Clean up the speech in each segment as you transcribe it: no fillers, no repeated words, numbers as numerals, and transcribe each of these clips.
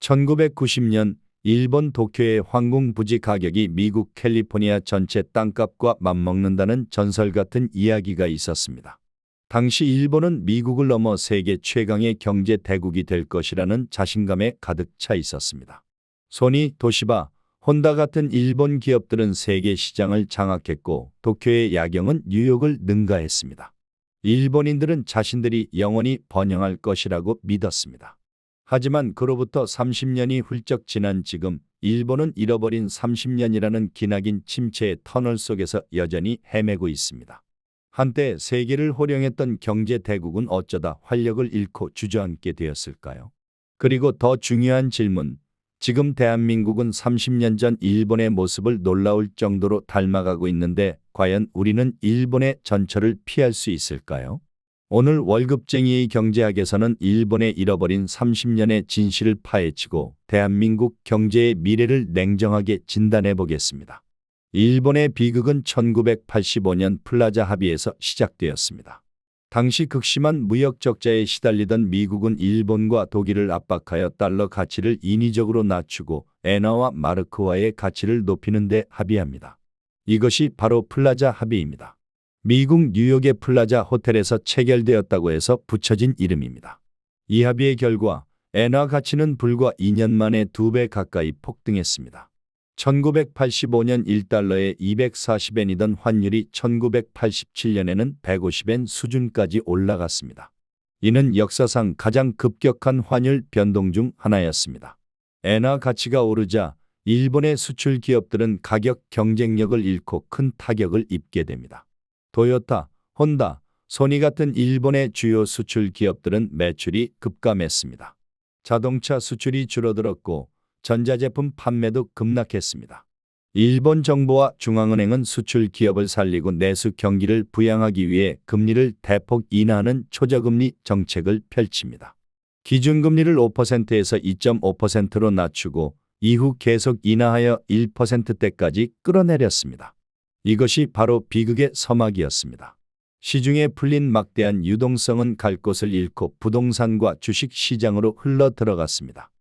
1990년 일본 도쿄의 황궁 부지 가격이 미국 캘리포니아 전체 땅값과 맞먹는다는 전설 같은 이야기가 있었습니다. 당시 일본은 미국을 넘어 세계 최강의 경제 대국이 될 것이라는 자신감에 가득 차 있었습니다. 소니, 도시바, 혼다 같은 일본 기업들은 세계 시장을 장악했고 도쿄의 야경은 뉴욕을 능가했습니다. 일본인들은 자신들이 영원히 번영할 것이라고 믿었습니다. 하지만 그로부터 30년이 훌쩍 지난 지금 일본은 잃어버린 30년이라는 기나긴 침체의 터널 속에서 여전히 헤매고 있습니다. 한때 세계를 호령했던 경제 대국은 어쩌다 활력을 잃고 주저앉게 되었을까요? 그리고 더 중요한 질문, 지금 대한민국은 30년 전 일본의 모습을 놀라울 정도로 닮아가고 있는데 과연 우리는 일본의 전철을 피할 수 있을까요? 오늘 월급쟁이의 경제학에서는 일본의 잃어버린 30년의 진실을 파헤치고 대한민국 경제의 미래를 냉정하게 진단해 보겠습니다. 일본의 비극은 1985년 플라자 합의에서 시작되었습니다. 당시 극심한 무역 적자에 시달리던 미국은 일본과 독일을 압박하여 달러 가치를 인위적으로 낮추고 엔화와 마르크화의 가치를 높이는 데 합의합니다. 이것이 바로 플라자 합의입니다. 미국 뉴욕의 플라자 호텔에서 체결되었다고 해서 붙여진 이름입니다. 이 합의의 결과 엔화 가치는 불과 2년 만에 2배 가까이 폭등했습니다. 1985년 1달러에 240엔이던 환율이 1987년에는 150엔 수준까지 올라갔습니다. 이는 역사상 가장 급격한 환율 변동 중 하나였습니다. 엔화 가치가 오르자 일본의 수출 기업들은 가격 경쟁력을 잃고 큰 타격을 입게 됩니다. 토요타, 혼다, 소니 같은 일본의 주요 수출 기업들은 매출이 급감했습니다. 자동차 수출이 줄어들었고 전자제품 판매도 급락했습니다. 일본 정부와 중앙은행은 수출 기업을 살리고 내수 경기를 부양하기 위해 금리를 대폭 인하하는 초저금리 정책을 펼칩니다. 기준금리를 5%에서 2.5%로 낮추고 이후 계속 인하하여 1%대까지 끌어내렸습니다. 이것이 바로 비극의 서막이었습니다. 시중에 풀린 막대한 유동성은 갈 곳을 잃고 부동산과 주식 시장으로 흘러 들어갔습니다.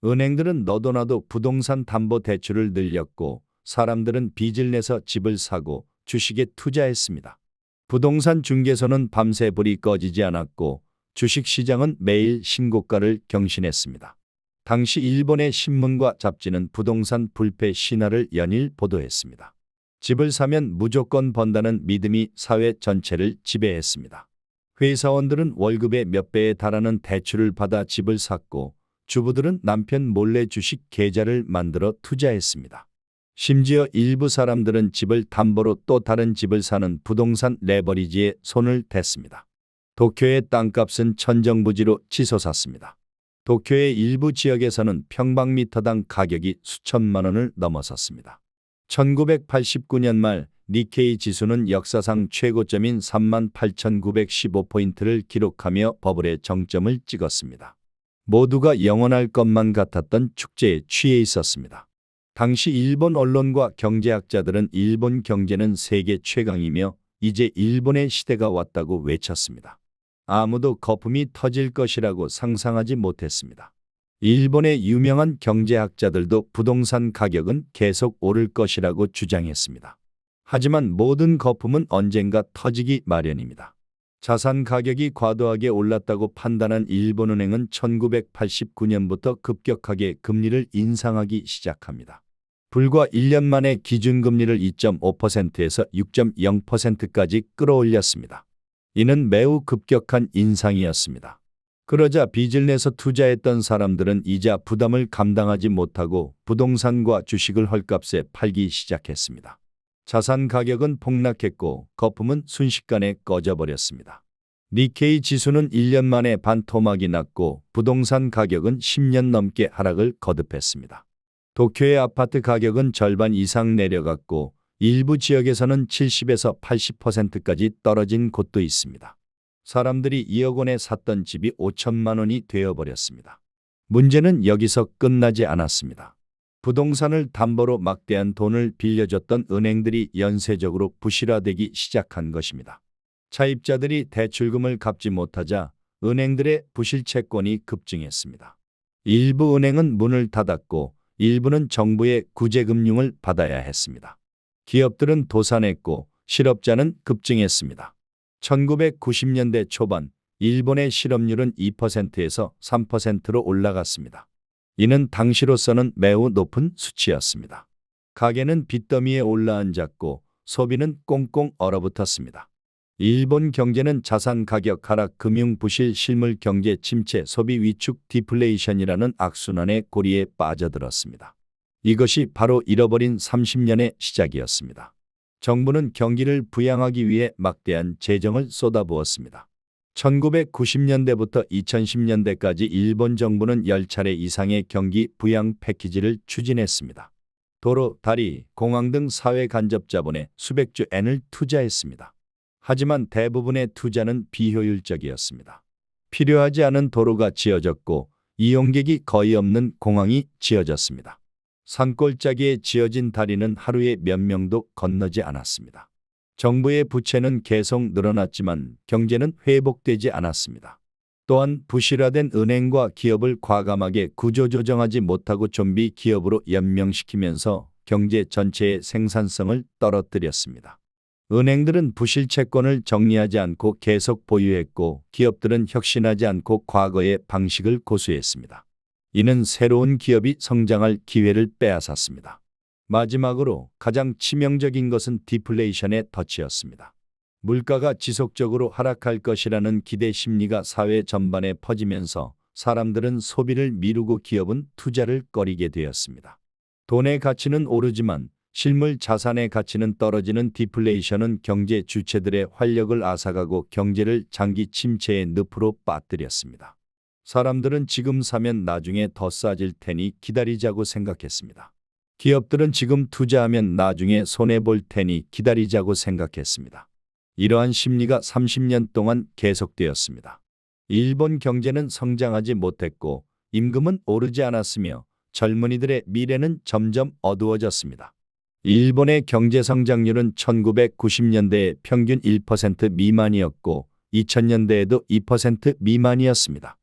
은행들은 너도나도 부동산 담보 대출을 늘렸고 사람들은 빚을 내서 집을 사고 주식에 투자했습니다. 부동산 중개소는 밤새 불이 꺼지지 않았고 주식 시장은 매일 신고가를 경신했습니다. 당시 일본의 신문과 잡지는 부동산 불패 신화를 연일 보도했습니다. 집을 사면 무조건 번다는 믿음이 사회 전체를 지배했습니다. 회사원들은 월급의 몇 배에 달하는 대출을 받아 집을 샀고 주부들은 남편 몰래 주식 계좌를 만들어 투자했습니다. 심지어 일부 사람들은 집을 담보로 또 다른 집을 사는 부동산 레버리지에 손을 댔습니다. 도쿄의 땅값은 천정부지로 치솟았습니다. 도쿄의 일부 지역에서는 평방미터당 가격이 수천만 원을 넘어섰습니다. 1989년 말 니케이 지수는 역사상 최고점인 38,915포인트를 기록하며 버블의 정점을 찍었습니다. 모두가 영원할 것만 같았던 축제에 취해 있었습니다. 당시 일본 언론과 경제학자들은 일본 경제는 세계 최강이며 이제 일본의 시대가 왔다고 외쳤습니다. 아무도 거품이 터질 것이라고 상상하지 못했습니다. 일본의 유명한 경제학자들도 부동산 가격은 계속 오를 것이라고 주장했습니다. 하지만 모든 거품은 언젠가 터지기 마련입니다. 자산 가격이 과도하게 올랐다고 판단한 일본은행은 1989년부터 급격하게 금리를 인상하기 시작합니다. 불과 1년 만에 기준금리를 2.5%에서 6.0%까지 끌어올렸습니다. 이는 매우 급격한 인상이었습니다. 그러자 빚을 내서 투자했던 사람들은 이자 부담을 감당하지 못하고 부동산과 주식을 헐값에 팔기 시작했습니다. 자산 가격은 폭락했고 거품은 순식간에 꺼져버렸습니다. 니케이 지수는 1년 만에 반토막이 났고 부동산 가격은 10년 넘게 하락을 거듭했습니다. 도쿄의 아파트 가격은 절반 이상 내려갔고 일부 지역에서는 70에서 80%까지 떨어진 곳도 있습니다. 사람들이 2억 원에 샀던 집이 5천만 원이 되어버렸습니다. 문제는 여기서 끝나지 않았습니다. 부동산을 담보로 막대한 돈을 빌려줬던 은행들이 연쇄적으로 부실화되기 시작한 것입니다. 차입자들이 대출금을 갚지 못하자 은행들의 부실 채권이 급증했습니다. 일부 은행은 문을 닫았고 일부는 정부의 구제금융을 받아야 했습니다. 기업들은 도산했고 실업자는 급증했습니다. 1990년대 초반 일본의 실업률은 2%에서 3%로 올라갔습니다. 이는 당시로서는 매우 높은 수치였습니다. 가계는 빚더미에 올라앉았고 소비는 꽁꽁 얼어붙었습니다. 일본 경제는 자산 가격 하락, 금융 부실, 실물 경제 침체, 소비 위축, 디플레이션이라는 악순환의 고리에 빠져들었습니다. 이것이 바로 잃어버린 30년의 시작이었습니다. 정부는 경기를 부양하기 위해 막대한 재정을 쏟아부었습니다. 1990년대부터 2010년대까지 일본 정부는 10차례 이상의 경기 부양 패키지를 추진했습니다. 도로, 다리, 공항 등 사회 간접 자본에 수백조 엔을 투자했습니다. 하지만 대부분의 투자는 비효율적이었습니다. 필요하지 않은 도로가 지어졌고 이용객이 거의 없는 공항이 지어졌습니다. 산골짜기에 지어진 다리는 하루에 몇 명도 건너지 않았습니다. 정부의 부채는 계속 늘어났지만 경제는 회복되지 않았습니다. 또한 부실화된 은행과 기업을 과감하게 구조조정하지 못하고 좀비 기업으로 연명시키면서 경제 전체의 생산성을 떨어뜨렸습니다. 은행들은 부실 채권을 정리하지 않고 계속 보유했고 기업들은 혁신하지 않고 과거의 방식을 고수했습니다. 이는 새로운 기업이 성장할 기회를 빼앗았습니다. 마지막으로 가장 치명적인 것은 디플레이션의 덫이었습니다. 물가가 지속적으로 하락할 것이라는 기대 심리가 사회 전반에 퍼지면서 사람들은 소비를 미루고 기업은 투자를 꺼리게 되었습니다. 돈의 가치는 오르지만 실물 자산의 가치는 떨어지는 디플레이션은 경제 주체들의 활력을 앗아가고 경제를 장기 침체의 늪으로 빠뜨렸습니다. 사람들은 지금 사면 나중에 더 싸질 테니 기다리자고 생각했습니다. 기업들은 지금 투자하면 나중에 손해볼 테니 기다리자고 생각했습니다. 이러한 심리가 30년 동안 계속되었습니다. 일본 경제는 성장하지 못했고 임금은 오르지 않았으며 젊은이들의 미래는 점점 어두워졌습니다. 일본의 경제 성장률은 1990년대에 평균 1% 미만이었고 2000년대에도 2% 미만이었습니다.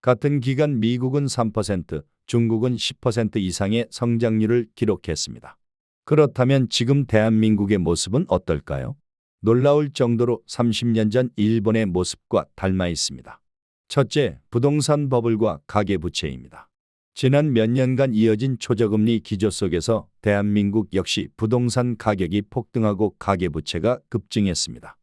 같은 기간 미국은 3%, 중국은 10% 이상의 성장률을 기록했습니다. 그렇다면 지금 대한민국의 모습은 어떨까요? 놀라울 정도로 30년 전 일본의 모습과 닮아 있습니다. 첫째, 부동산 버블과 가계부채입니다. 지난 몇 년간 이어진 초저금리 기조 속에서 대한민국 역시 부동산 가격이 폭등하고 가계부채가 급증했습니다.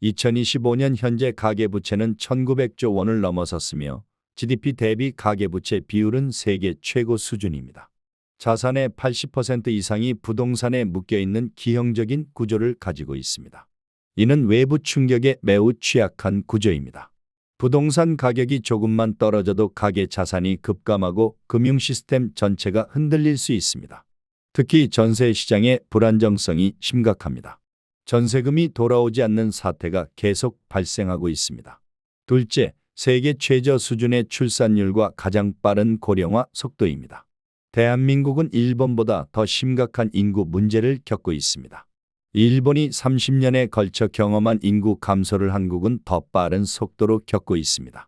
2025년 현재 가계부채는 1900조 원을 넘어섰으며 GDP 대비 가계부채 비율은 세계 최고 수준입니다. 자산의 80% 이상이 부동산에 묶여있는 기형적인 구조를 가지고 있습니다. 이는 외부 충격에 매우 취약한 구조입니다. 부동산 가격이 조금만 떨어져도 가계 자산이 급감하고 금융 시스템 전체가 흔들릴 수 있습니다. 특히 전세 시장의 불안정성이 심각합니다. 전세금이 돌아오지 않는 사태가 계속 발생하고 있습니다. 둘째, 세계 최저 수준의 출산율과 가장 빠른 고령화 속도입니다. 대한민국은 일본보다 더 심각한 인구 문제를 겪고 있습니다. 일본이 30년에 걸쳐 경험한 인구 감소를 한국은 더 빠른 속도로 겪고 있습니다.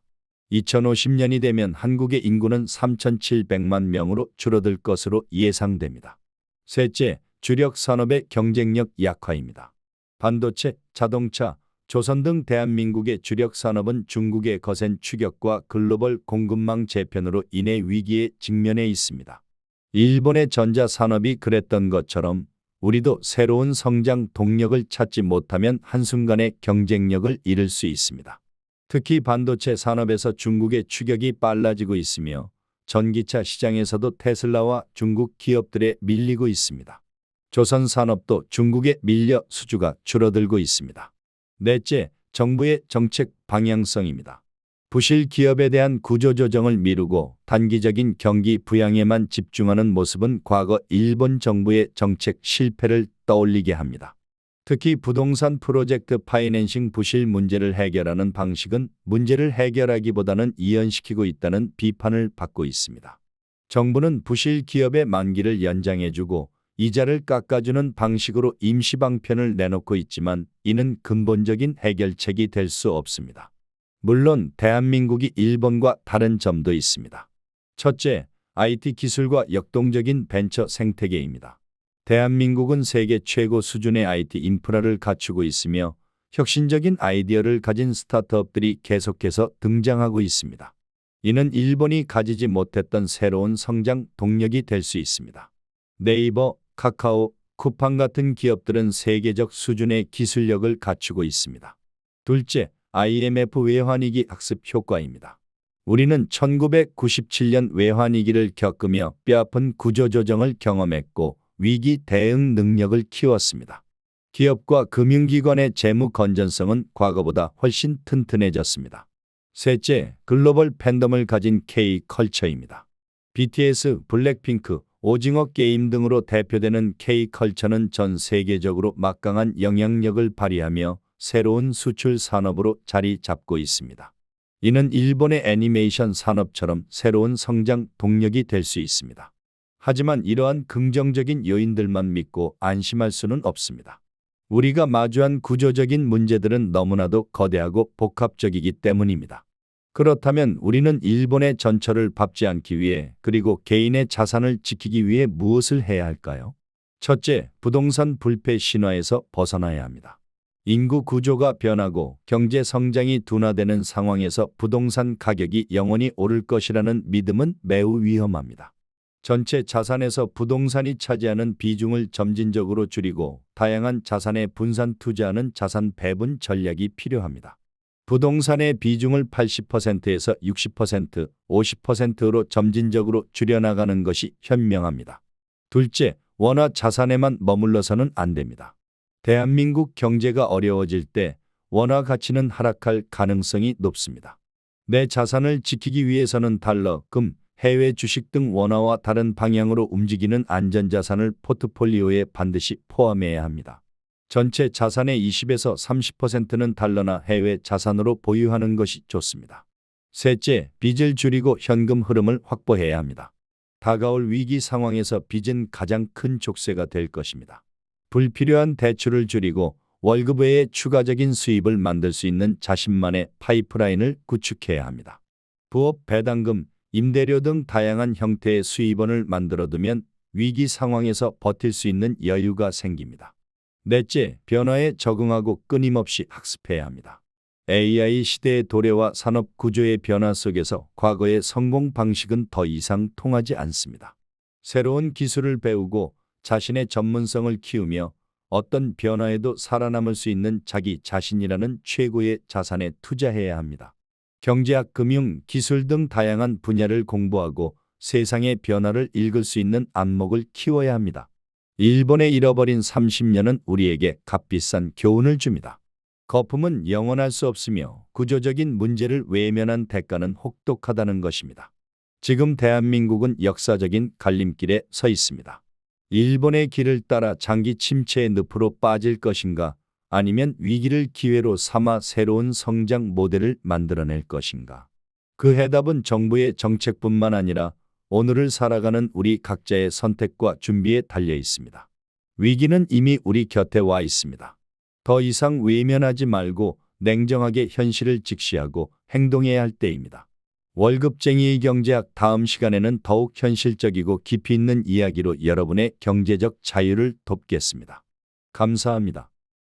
2050년이 되면 한국의 인구는 3,700만 명으로 줄어들 것으로 예상됩니다. 셋째, 주력 산업의 경쟁력 약화입니다. 반도체, 자동차, 조선 등 대한민국의 주력 산업은 중국의 거센 추격과 글로벌 공급망 재편으로 인해 위기에 직면해 있습니다. 일본의 전자산업이 그랬던 것처럼 우리도 새로운 성장 동력을 찾지 못하면 한순간에 경쟁력을 잃을 수 있습니다. 특히 반도체 산업에서 중국의 추격이 빨라지고 있으며 전기차 시장에서도 테슬라와 중국 기업들에 밀리고 있습니다. 조선 산업도 중국에 밀려 수주가 줄어들고 있습니다. 넷째, 정부의 정책 방향성입니다. 부실 기업에 대한 구조조정을 미루고 단기적인 경기 부양에만 집중하는 모습은 과거 일본 정부의 정책 실패를 떠올리게 합니다. 특히 부동산 프로젝트 파이낸싱 부실 문제를 해결하는 방식은 문제를 해결하기보다는 이연시키고 있다는 비판을 받고 있습니다. 정부는 부실 기업의 만기를 연장해주고 이자를 깎아주는 방식으로 임시방편을 내놓고 있지만 이는 근본적인 해결책이 될 수 없습니다. 물론 대한민국이 일본과 다른 점도 있습니다. 첫째, IT 기술과 역동적인 벤처 생태계입니다. 대한민국은 세계 최고 수준의 IT 인프라를 갖추고 있으며 혁신적인 아이디어를 가진 스타트업들이 계속해서 등장하고 있습니다. 이는 일본이 가지지 못했던 새로운 성장 동력이 될 수 있습니다. 네이버, 카카오, 쿠팡 같은 기업들은 세계적 수준의 기술력을 갖추고 있습니다. 둘째, IMF 외환위기 학습 효과입니다. 우리는 1997년 외환위기를 겪으며 뼈아픈 구조조정을 경험했고 위기 대응 능력을 키웠습니다. 기업과 금융기관의 재무 건전성은 과거보다 훨씬 튼튼해졌습니다. 셋째, 글로벌 팬덤을 가진 K컬처입니다. BTS, 블랙핑크, 오징어 게임 등으로 대표되는 K컬처는 전 세계적으로 막강한 영향력을 발휘하며 새로운 수출 산업으로 자리 잡고 있습니다. 이는 일본의 애니메이션 산업처럼 새로운 성장 동력이 될 수 있습니다. 하지만 이러한 긍정적인 요인들만 믿고 안심할 수는 없습니다. 우리가 마주한 구조적인 문제들은 너무나도 거대하고 복합적이기 때문입니다. 그렇다면 우리는 일본의 전철을 밟지 않기 위해 그리고 개인의 자산을 지키기 위해 무엇을 해야 할까요? 첫째, 부동산 불패 신화에서 벗어나야 합니다. 인구 구조가 변하고 경제 성장이 둔화되는 상황에서 부동산 가격이 영원히 오를 것이라는 믿음은 매우 위험합니다. 전체 자산에서 부동산이 차지하는 비중을 점진적으로 줄이고 다양한 자산에 분산 투자하는 자산 배분 전략이 필요합니다. 부동산의 비중을 80%에서 60%, 50%로 점진적으로 줄여나가는 것이 현명합니다. 둘째, 원화 자산에만 머물러서는 안 됩니다. 대한민국 경제가 어려워질 때 원화 가치는 하락할 가능성이 높습니다. 내 자산을 지키기 위해서는 달러, 금, 해외 주식 등 원화와 다른 방향으로 움직이는 안전자산을 포트폴리오에 반드시 포함해야 합니다. 전체 자산의 20에서 30%는 달러나 해외 자산으로 보유하는 것이 좋습니다. 셋째, 빚을 줄이고 현금 흐름을 확보해야 합니다. 다가올 위기 상황에서 빚은 가장 큰 족쇄가 될 것입니다. 불필요한 대출을 줄이고 월급 외에 추가적인 수입을 만들 수 있는 자신만의 파이프라인을 구축해야 합니다. 부업, 배당금, 임대료 등 다양한 형태의 수입원을 만들어두면 위기 상황에서 버틸 수 있는 여유가 생깁니다. 넷째, 변화에 적응하고 끊임없이 학습해야 합니다. AI 시대의 도래와 산업 구조의 변화 속에서 과거의 성공 방식은 더 이상 통하지 않습니다. 새로운 기술을 배우고 자신의 전문성을 키우며 어떤 변화에도 살아남을 수 있는 자기 자신이라는 최고의 자산에 투자해야 합니다. 경제학, 금융, 기술 등 다양한 분야를 공부하고 세상의 변화를 읽을 수 있는 안목을 키워야 합니다. 일본의 잃어버린 30년은 우리에게 값비싼 교훈을 줍니다. 거품은 영원할 수 없으며 구조적인 문제를 외면한 대가는 혹독하다는 것입니다. 지금 대한민국은 역사적인 갈림길에 서 있습니다. 일본의 길을 따라 장기 침체의 늪으로 빠질 것인가, 아니면 위기를 기회로 삼아 새로운 성장 모델을 만들어낼 것인가. 그 해답은 정부의 정책뿐만 아니라 오늘을 살아가는 우리 각자의 선택과 준비에 달려 있습니다. 위기는 이미 우리 곁에 와 있습니다. 더 이상 외면하지 말고 냉정하게 현실을 직시하고 행동해야 할 때입니다. 월급쟁이의 경제학, 다음 시간에는 더욱 현실적이고 깊이 있는 이야기로 여러분의 경제적 자유를 돕겠습니다. 감사합니다.